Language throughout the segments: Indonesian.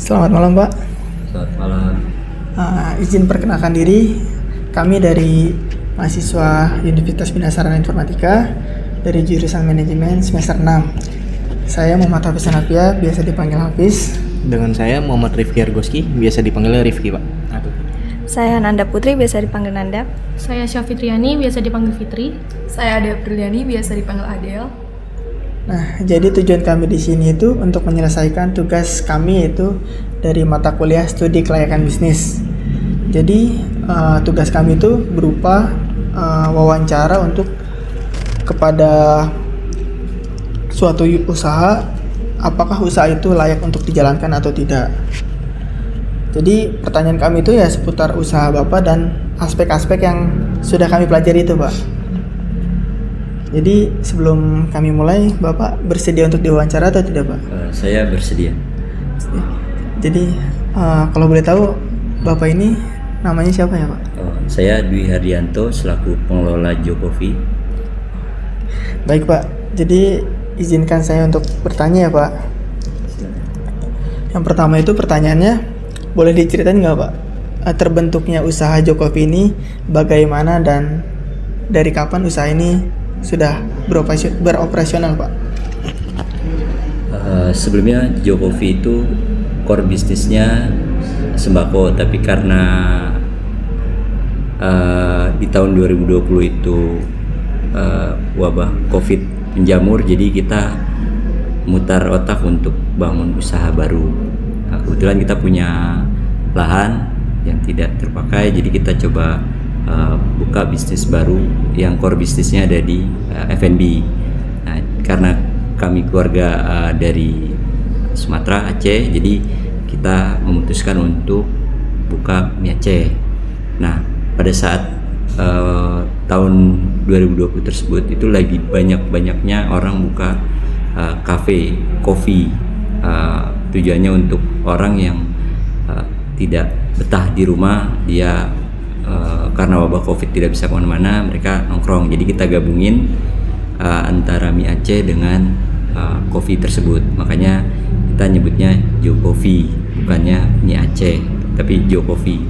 Selamat malam Pak. Selamat malam. Izin perkenalkan diri, kami dari mahasiswa Universitas Bina Sarana Informatika dari jurusan Manajemen semester 6. Saya Muhammad Hafiz Hanafiah, biasa dipanggil Hafiz. Dengan saya Muhammad Rifki Argoski, biasa dipanggil Rifki, Pak. Saya Nanda Putri, biasa dipanggil Nanda. Saya Syafitriani, biasa dipanggil Fitri. Saya Ade Apriliani, biasa dipanggil Adel. Nah, jadi tujuan kami di sini itu untuk menyelesaikan tugas kami yaitu dari mata kuliah studi kelayakan bisnis. Jadi tugas kami itu berupa wawancara untuk kepada suatu usaha, apakah usaha itu layak untuk dijalankan atau tidak. Jadi pertanyaan kami itu ya seputar usaha Bapak dan aspek-aspek yang sudah kami pelajari itu, Pak. Jadi sebelum kami mulai, Bapak bersedia untuk diwawancara atau tidak, Pak? Saya bersedia. Jadi kalau boleh tahu, Bapak ini namanya siapa ya, Pak? Saya Dwi Hardianto selaku pengelola Jo Coffee. Baik, Pak. Jadi izinkan saya untuk bertanya ya, Pak. Yang pertama itu pertanyaannya, boleh diceritain nggak, Pak? Terbentuknya usaha Jo Coffee ini bagaimana dan dari kapan usaha ini sudah beroperasional, Pak? Sebelumnya Jo Coffee itu core bisnisnya sembako, tapi karena di tahun 2020 itu wabah COVID menjamur, jadi kita mutar otak untuk bangun usaha baru. Nah, kebetulan kita punya lahan yang tidak terpakai, jadi kita coba buka bisnis baru yang core bisnisnya ada di F&B. Nah, karena kami keluarga dari Sumatera, Aceh, jadi kita memutuskan untuk buka mie Aceh. Nah, pada saat tahun 2020 tersebut itu lagi banyak-banyaknya orang buka cafe, coffee, tujuannya untuk orang yang tidak betah di rumah, dia karena wabah COVID tidak bisa kemana-mana, mereka nongkrong. Jadi kita gabungin antara mie Aceh dengan kopi tersebut, makanya kita nyebutnya Jo Coffee, bukannya mie Aceh tapi Jo Coffee.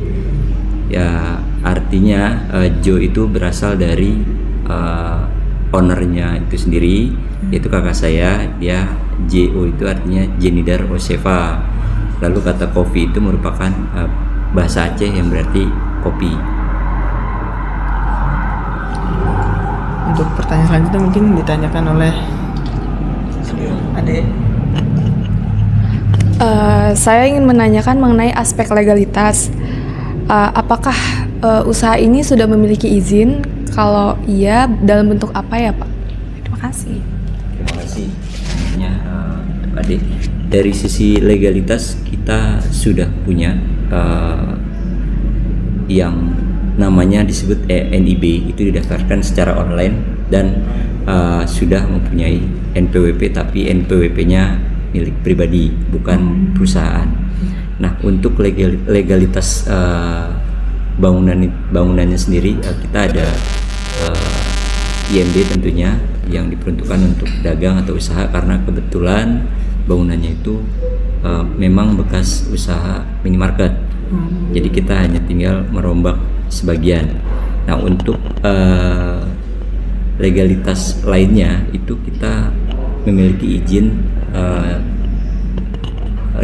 Ya, artinya Jo itu berasal dari ownernya itu sendiri, yaitu kakak saya. Dia Jo itu artinya Jenidar Osefa. Lalu kata kopi itu merupakan bahasa Aceh yang berarti kopi. Untuk pertanyaan selanjutnya mungkin ditanyakan oleh Ade. Saya ingin menanyakan mengenai aspek legalitas. Apakah usaha ini sudah memiliki izin? Kalau iya, dalam bentuk apa ya, Pak? Terima kasih. Terima kasih. Adik, dari sisi legalitas kita sudah punya yang namanya disebut NIB, itu didaftarkan secara online dan sudah mempunyai NPWP, tapi NPWP-nya milik pribadi, bukan perusahaan. Nah, untuk legalitas bangunannya sendiri, kita ada IMB tentunya yang diperuntukkan untuk dagang atau usaha, karena kebetulan bangunannya itu memang bekas usaha minimarket. Jadi kita hanya tinggal merombak sebagian. Nah, untuk legalitas lainnya itu kita memiliki izin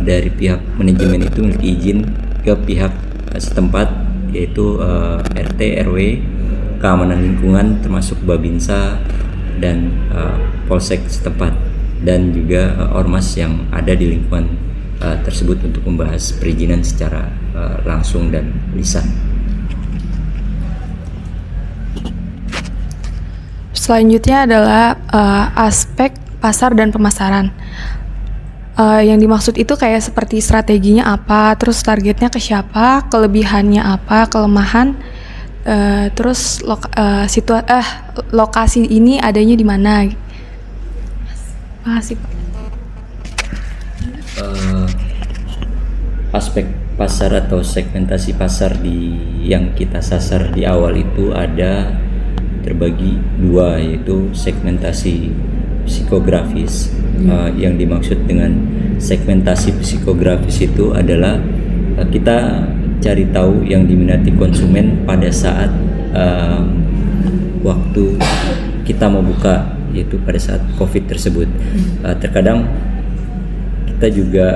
dari pihak manajemen, itu memiliki izin ke pihak setempat, yaitu RT, RW, keamanan lingkungan termasuk Babinsa dan Polsek setempat, dan juga ormas yang ada di lingkungan tersebut untuk membahas perizinan secara langsung dan lisan. Selanjutnya adalah aspek pasar dan pemasaran. Yang dimaksud itu kayak seperti strateginya apa, terus targetnya ke siapa, kelebihannya apa, kelemahan, terus lokasi ini adanya di mana. Makasih, Pak. Aspek pasar atau segmentasi pasar yang kita sasar di awal itu ada terbagi dua, yaitu segmentasi psikografis Yang dimaksud dengan segmentasi psikografis itu adalah kita cari tahu yang diminati konsumen pada saat waktu kita mau buka, yaitu pada saat COVID tersebut. Terkadang kita juga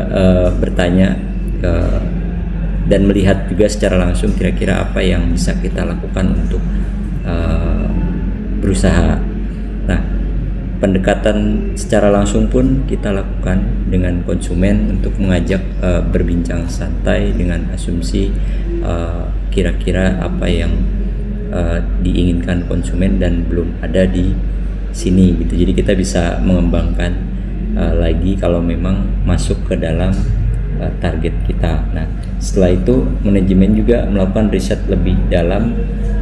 bertanya dan melihat juga secara langsung kira-kira apa yang bisa kita lakukan untuk berusaha. Nah, pendekatan secara langsung pun kita lakukan dengan konsumen untuk mengajak berbincang santai dengan asumsi kira-kira apa yang diinginkan konsumen dan belum ada di sini gitu. Jadi kita bisa mengembangkan lagi kalau memang masuk ke dalam target kita. Nah, setelah itu manajemen juga melakukan riset lebih dalam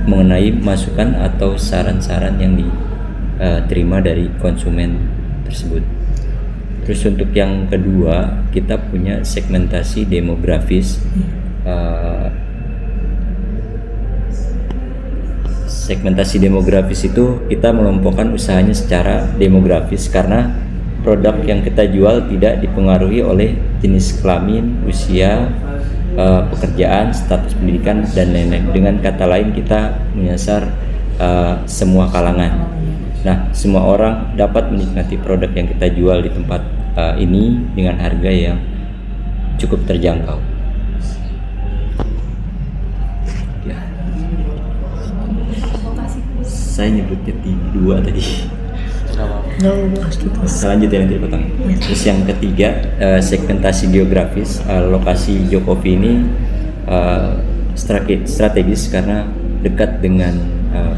mengenai masukan atau saran-saran yang diterima dari konsumen tersebut. Terus untuk yang kedua, kita punya segmentasi demografis. Segmentasi demografis itu kita melompokkan usahanya secara demografis karena produk yang kita jual tidak dipengaruhi oleh jenis kelamin, usia, pekerjaan, status pendidikan, dan lain-lain. Dengan kata lain, kita menyasar semua kalangan. Nah, semua orang dapat menikmati produk yang kita jual di tempat ini dengan harga yang cukup terjangkau. Ya. Saya nyebutnya 2 tadi. Selanjutnya nanti dipotong. Terus yang ketiga, segmentasi geografis. Lokasi Jokopi ini strategis karena dekat dengan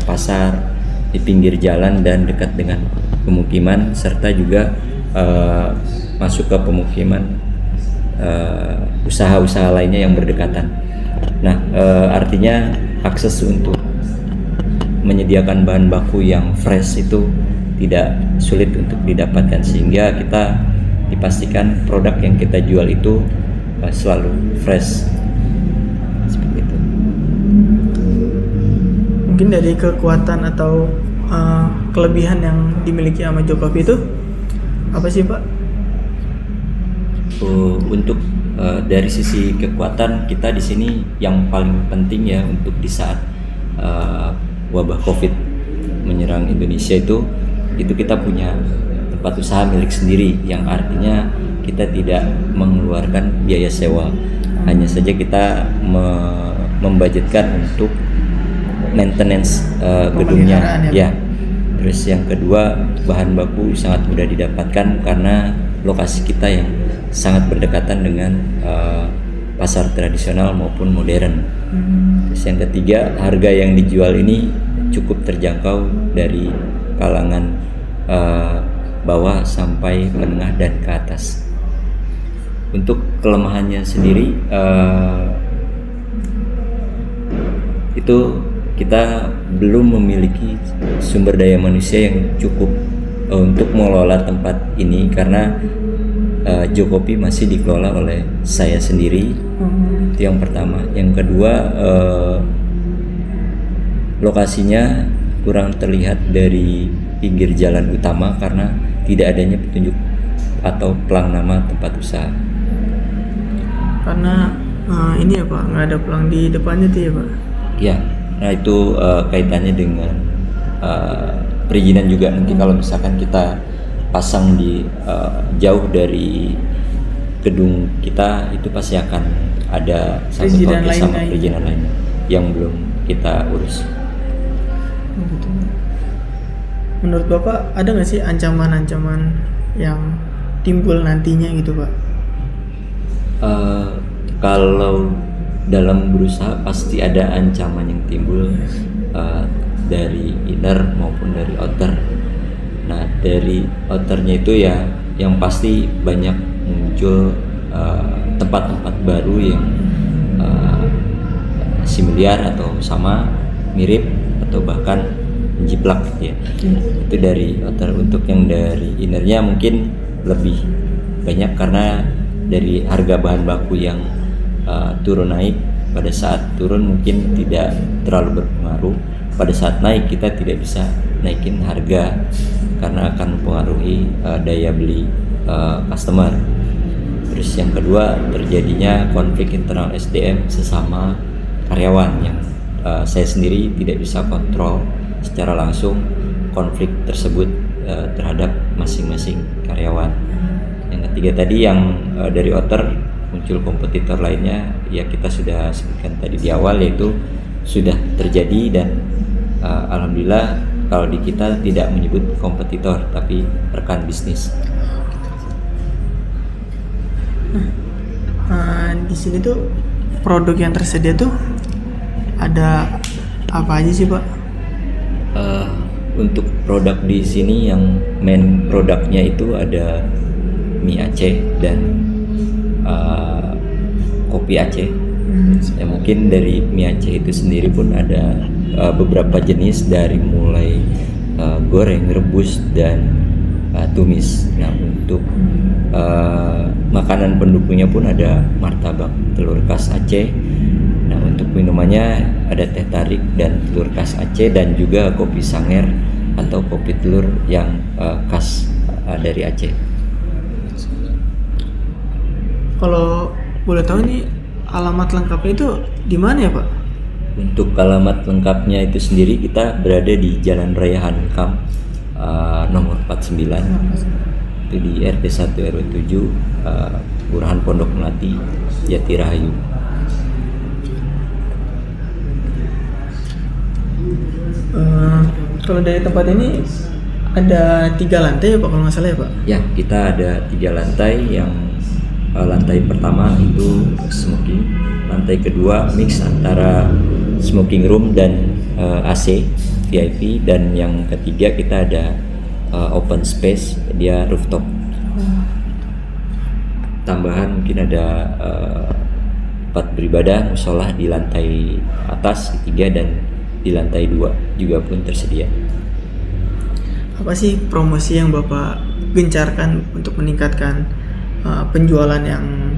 pasar, di pinggir jalan, dan dekat dengan pemukiman, serta juga masuk ke pemukiman usaha-usaha lainnya yang berdekatan. Nah, artinya akses untuk menyediakan bahan baku yang fresh itu tidak sulit untuk didapatkan, sehingga kita dipastikan produk yang kita jual itu selalu fresh. Seperti itu. Mungkin dari kekuatan atau kelebihan yang dimiliki sama Jokopi itu apa sih, Pak? Untuk dari sisi kekuatan kita di sini yang paling penting ya untuk di saat wabah COVID menyerang Indonesia itu kita punya tempat usaha milik sendiri, yang artinya kita tidak mengeluarkan biaya sewa. Hanya saja kita membudgetkan untuk maintenance gedungnya ya. Terus yang kedua, bahan baku sangat mudah didapatkan karena lokasi kita yang sangat berdekatan dengan pasar tradisional maupun modern. Terus yang ketiga, harga yang dijual ini cukup terjangkau dari kalangan bawah sampai menengah dan ke atas. Untuk kelemahannya sendiri itu kita belum memiliki sumber daya manusia yang cukup untuk mengelola tempat ini, karena Jokopi masih dikelola oleh saya sendiri. Itu yang pertama. Yang kedua, lokasinya kurang terlihat dari pinggir jalan utama karena tidak adanya petunjuk atau pelang nama tempat usaha. Karena ini ya Pak, nggak ada pelang di depannya tuh ya Pak. Ya, nah itu kaitannya dengan perizinan juga. Nanti kalau misalkan kita pasang di jauh dari gedung kita, itu pasti akan ada satu sama perizinan lainnya yang belum kita urus. Gitu. Menurut Bapak ada nggak sih ancaman-ancaman yang timbul nantinya gitu Pak? Kalau dalam berusaha pasti ada ancaman yang timbul dari inner maupun dari outer. Nah, dari outernya itu ya yang pasti banyak muncul tempat-tempat baru yang similar atau sama, mirip atau bahkan menjiplak gitu ya. Itu dari outer. Untuk yang dari innernya mungkin lebih banyak karena dari harga bahan baku yang turun naik. Pada saat turun mungkin tidak terlalu berpengaruh, pada saat naik kita tidak bisa naikin harga karena akan mempengaruhi daya beli customer. Terus yang kedua, terjadinya konflik internal SDM sesama karyawan yang saya sendiri tidak bisa kontrol secara langsung konflik tersebut terhadap masing-masing karyawan. Yang ketiga tadi yang dari outer muncul kompetitor lainnya, ya kita sudah sebutkan tadi di awal, yaitu sudah terjadi dan alhamdulillah kalau di kita tidak menyebut kompetitor tapi rekan bisnis. Di sini tuh produk yang tersedia tuh ada apa aja sih Pak? Untuk produk di sini yang main produknya itu ada mie Aceh dan kopi Aceh. Ya, mungkin dari mie Aceh itu sendiri pun ada beberapa jenis, dari mulai goreng, rebus, dan tumis. Nah, untuk makanan pendukungnya pun ada martabak telur khas Aceh. Nah, untuk minumannya ada teh tarik dan telur khas Aceh, dan juga kopi sanger atau kopi telur yang khas dari Aceh. Kalau boleh tahu nih alamat lengkapnya itu di mana ya Pak? Untuk alamat lengkapnya itu sendiri, kita berada di Jalan Raya Hankam nomor 49, itu di RT 1 RW 7 Kelurahan Pondok Melati, Jatirahayu. Kalau dari tempat ini ada 3 lantai ya Pak, kalau nggak salah ya Pak? Ya, kita ada 3 lantai. Yang lantai pertama itu smoking, lantai kedua mix antara smoking room dan AC VIP, dan yang ketiga kita ada open space, dia rooftop. Tambahan mungkin ada tempat beribadah, musola di lantai atas ketiga, dan di lantai 2 juga pun tersedia. Apa sih promosi yang Bapak gencarkan untuk meningkatkan penjualan yang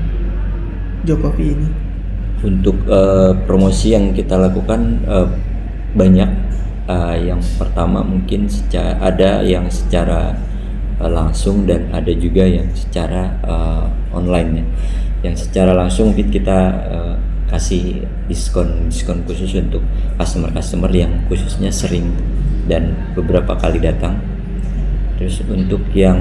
Jokopi ini? Untuk promosi yang kita lakukan banyak. Yang pertama mungkin ada yang secara langsung dan ada juga yang secara online ya. Yang secara langsung mungkin kita kasih diskon khusus untuk customer yang khususnya sering dan beberapa kali datang. Terus untuk yang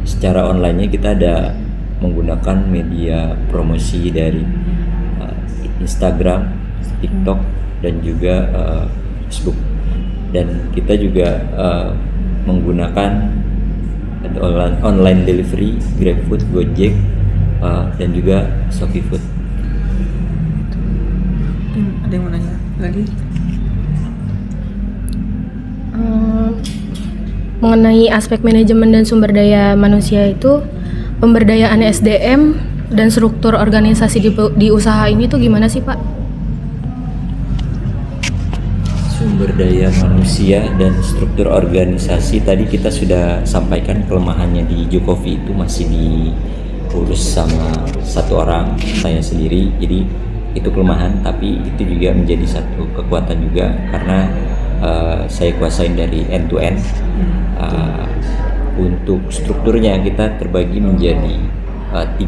secara online-nya kita ada menggunakan media promosi dari Instagram, TikTok, dan juga Facebook. Dan kita juga menggunakan online delivery, GrabFood, Gojek, dan juga ShopeeFood. Ada yang mau nanya lagi? Mengenai aspek manajemen dan sumber daya manusia itu, pemberdayaan SDM dan struktur organisasi di usaha ini tuh gimana sih Pak? Sumber daya manusia dan struktur organisasi tadi kita sudah sampaikan, kelemahannya di Jokopi itu masih diurus sama satu orang, saya sendiri. Jadi itu kelemahan, tapi itu juga menjadi satu kekuatan juga karena saya kuasain dari end to end. Untuk strukturnya kita terbagi menjadi 3,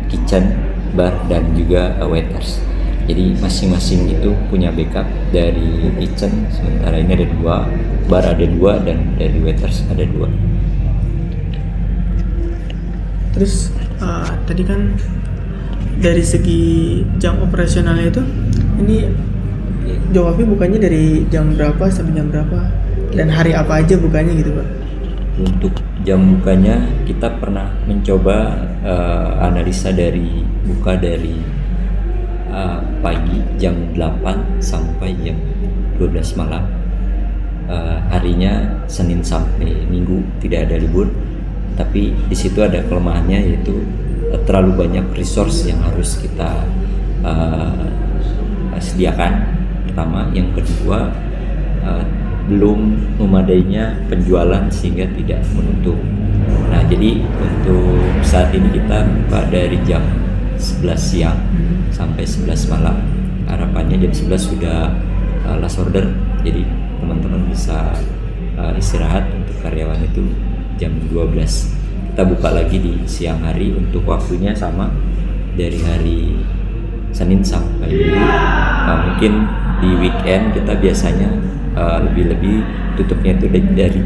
kitchen, bar, dan juga waiters. Jadi masing-masing itu punya backup. Dari kitchen sementara ini ada 2, bar ada 2, dan dari waiters ada 2. Terus tadi kan dari segi jam operasionalnya itu, ini Jokopi bukannya dari jam berapa sampai jam berapa, dan hari apa aja bukanya gitu Pak? Untuk jam bukanya kita pernah mencoba analisa dari buka dari pagi jam 8 sampai jam 12 malam. Harinya Senin sampai Minggu, tidak ada libur. Tapi di situ ada kelemahannya, yaitu terlalu banyak resource yang harus kita sediakan. Pertama, yang kedua belum memadainya penjualan sehingga tidak menutup. Nah, jadi untuk saat ini kita buka dari jam 11 siang sampai 11 malam. Harapannya jam 11 sudah last order, jadi teman-teman bisa istirahat untuk karyawan itu jam 12. Kita buka lagi di siang hari, untuk waktunya sama dari hari Senin sampai Minggu. Mungkin di weekend kita biasanya lebih-lebih tutupnya itu dari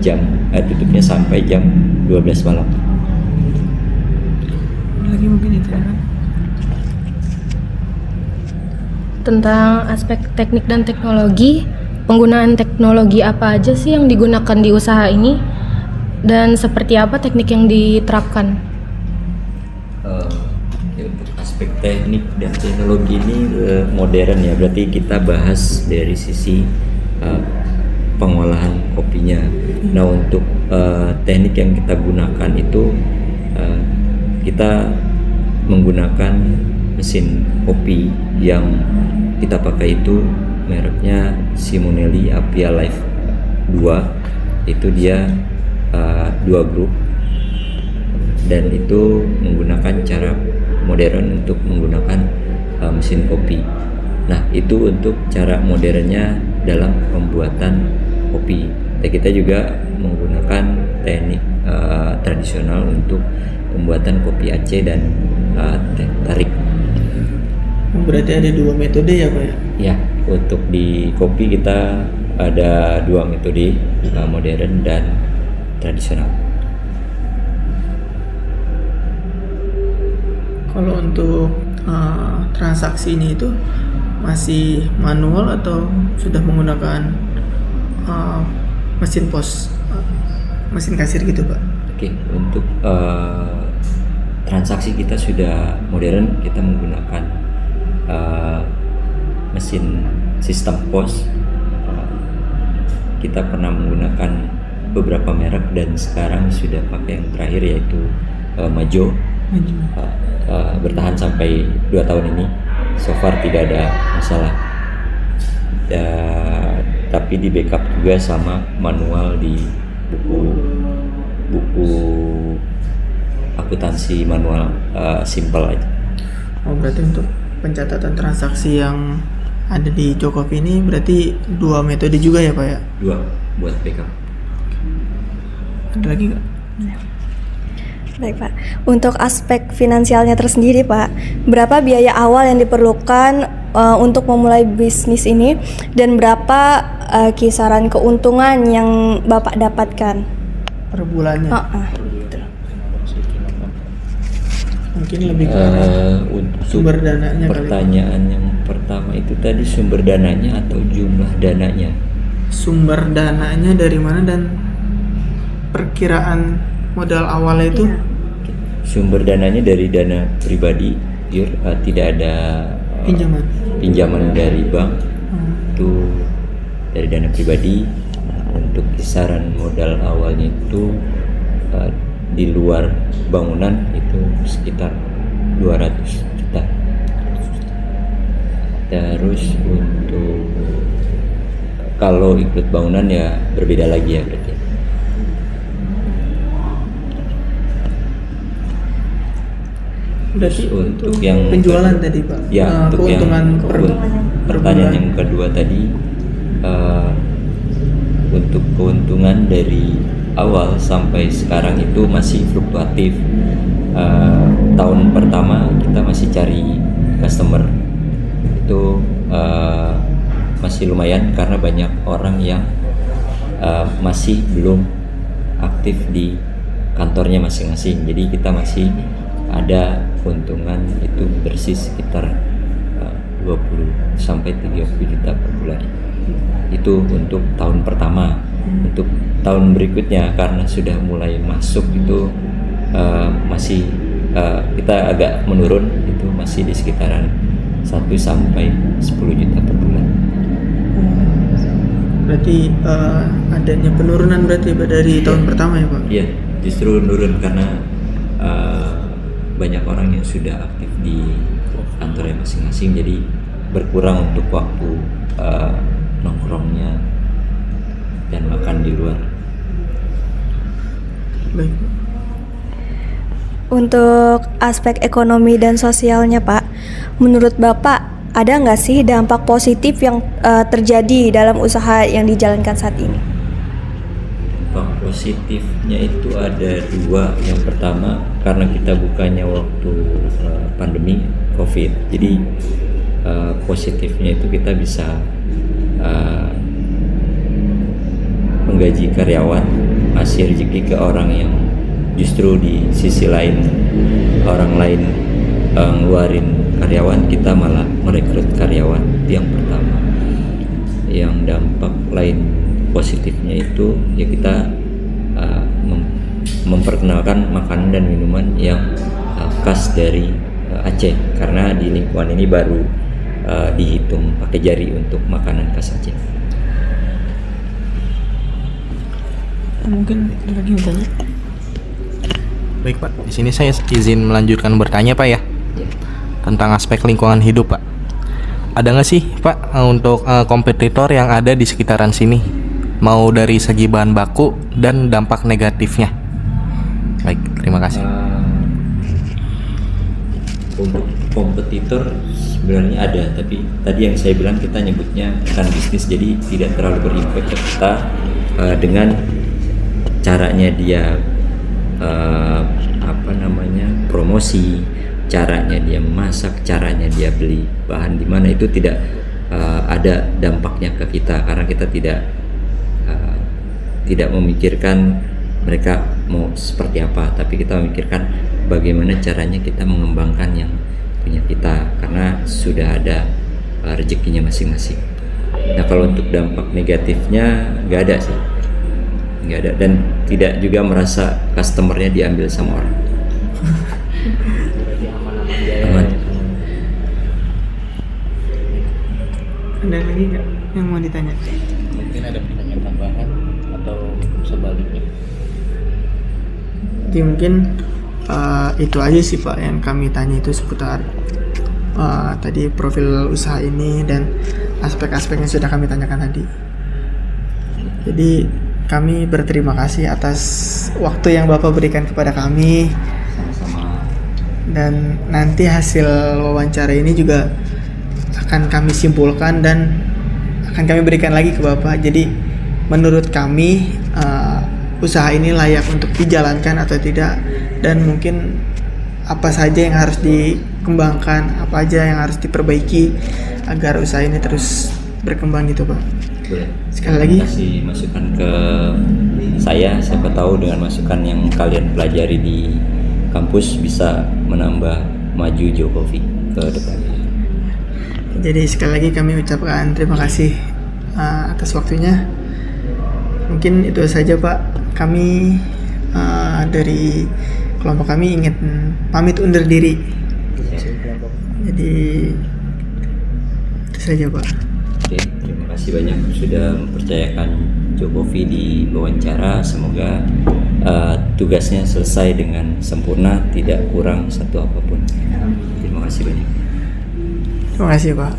tutupnya sampai jam 12 malam. Lagi mungkin itu kan. Tentang aspek teknik dan teknologi, penggunaan teknologi apa aja sih yang digunakan di usaha ini dan seperti apa teknik yang diterapkan? Untuk aspek teknik dan teknologi ini modern ya, berarti kita bahas dari sisi pengolahan kopinya. Nah, untuk teknik yang kita gunakan itu kita menggunakan mesin kopi yang kita pakai itu mereknya Simonelli Appia Life 2. Itu dia 2 grup, dan itu menggunakan cara modern untuk menggunakan mesin kopi. Nah, itu untuk cara modernnya dalam pembuatan kopi. Dan kita juga menggunakan teknik tradisional untuk pembuatan kopi Aceh dan teh tarik. Berarti ada 2 metode ya Pak ya? Ya, untuk di kopi kita ada 2 metode, modern dan tradisional. Kalau untuk transaksinya itu masih manual atau sudah menggunakan mesin pos, mesin kasir gitu Pak? Oke, untuk transaksi kita sudah modern, kita menggunakan mesin sistem pos. Kita pernah menggunakan beberapa merek dan sekarang sudah pakai yang terakhir yaitu Majo. Bertahan sampai 2 tahun ini, so far tidak ada masalah. Tapi di backup juga sama manual di buku akuntansi manual, simple aja. Oh, berarti untuk pencatatan transaksi yang ada di Jokopi ini berarti 2 metode juga ya Pak ya? 2 buat backup. Ada lagi nggak? Baik Pak, untuk aspek finansialnya tersendiri Pak, berapa biaya awal yang diperlukan untuk memulai bisnis ini dan berapa kisaran keuntungan yang Bapak dapatkan? Per bulannya? Gitu. Mungkin lebih ke arah Untuk sumber dananya kali. pertanyaan yang pertama itu tadi, sumber dananya atau jumlah dananya? Sumber dananya dari mana dan perkiraan modal awalnya itu? Iya. Sumber dananya dari dana pribadi, tidak ada pinjaman dari bank. Itu dari dana pribadi. Untuk kisaran modal awalnya itu di luar bangunan itu sekitar 200 juta. Terus untuk kalau ikut bangunan ya berbeda lagi ya berarti. Berarti Untuk yang penjualan tadi Pak? Ya, untuk yang keuntungan per pertanyaan bulan. yang kedua tadi, untuk keuntungan dari awal sampai sekarang itu masih fluktuatif. Tahun pertama kita masih cari customer, itu masih lumayan karena banyak orang yang masih belum aktif di kantornya masing-masing. Jadi kita masih ada keuntungan itu bersih sekitar 20 sampai 30 juta per bulan. Itu untuk tahun pertama. Untuk tahun berikutnya karena sudah mulai masuk itu masih kita agak menurun, itu masih di sekitaran 1 sampai 10 juta per bulan. Berarti adanya penurunan berarti Pak dari tahun pertama ya Pak? Iya, justru menurun karena banyak orang yang sudah aktif di kantornya masing-masing, jadi berkurang untuk waktu nongkrongnya dan makan di luar. Baik. Untuk aspek ekonomi dan sosialnya Pak, menurut Bapak ada nggak sih dampak positif yang terjadi dalam usaha yang dijalankan saat ini? Dampak Positifnya itu ada dua. Yang pertama, karena kita bukanya waktu pandemi COVID, jadi positifnya itu kita bisa menggaji karyawan, ngasih rezeki ke orang yang justru di sisi lain orang lain ngeluarin karyawan, kita malah merekrut karyawan. Itu yang pertama. Yang dampak lain positifnya itu ya kita memperkenalkan makanan dan minuman yang khas dari Aceh, karena di lingkungan ini baru dihitung pakai jari untuk makanan khas Aceh. Mungkin ada lagi yang tanya. Baik Pak, di sini saya izin melanjutkan bertanya Pak ya, tentang aspek lingkungan hidup Pak. Ada nggak sih Pak untuk kompetitor yang ada di sekitaran sini, mau dari segi bahan baku dan dampak negatifnya? Baik, terima kasih. Untuk kompetitor sebenarnya ada, tapi tadi yang saya bilang kita nyebutnya rekan bisnis, jadi tidak terlalu berimpact ke kita dengan caranya dia promosi, caranya dia memasak, caranya dia beli bahan di mana, itu tidak ada dampaknya ke kita, karena kita tidak memikirkan mereka mau seperti apa, tapi kita memikirkan bagaimana caranya kita mengembangkan yang punya kita, karena sudah ada rezekinya masing-masing. Nah, kalau untuk dampak negatifnya nggak ada sih, nggak ada, dan tidak juga merasa customernya diambil sama orang. Aman. Ada lagi nggak yang mau ditanya? Mungkin ada pertanyaan tambahan atau sebaliknya? Jadi mungkin itu aja sih Pak yang kami tanya, itu seputar tadi profil usaha ini dan aspek-aspek yang sudah kami tanyakan tadi. Jadi kami berterima kasih atas waktu yang Bapak berikan kepada kami. Sama-sama. Dan nanti hasil wawancara ini juga akan kami simpulkan dan akan kami berikan lagi ke Bapak. Jadi menurut kami usaha ini layak untuk dijalankan atau tidak, dan mungkin apa saja yang harus dikembangkan, apa aja yang harus diperbaiki agar usaha ini terus berkembang gitu Pak. Boleh. Sekali lagi kasih masukan ke saya, siapa tahu dengan masukan yang kalian pelajari di kampus bisa menambah maju Jokowi ke depan. Jadi sekali lagi kami ucapkan terima kasih atas waktunya. Mungkin itu saja Pak. Kami dari kelompok kami ingin pamit undur diri. Jadi itu saja Pak. Oke, terima kasih banyak sudah mempercayakan Jokowi di wawancara. Semoga tugasnya selesai dengan sempurna, tidak kurang satu apapun. Terima kasih banyak. Terima kasih Pak.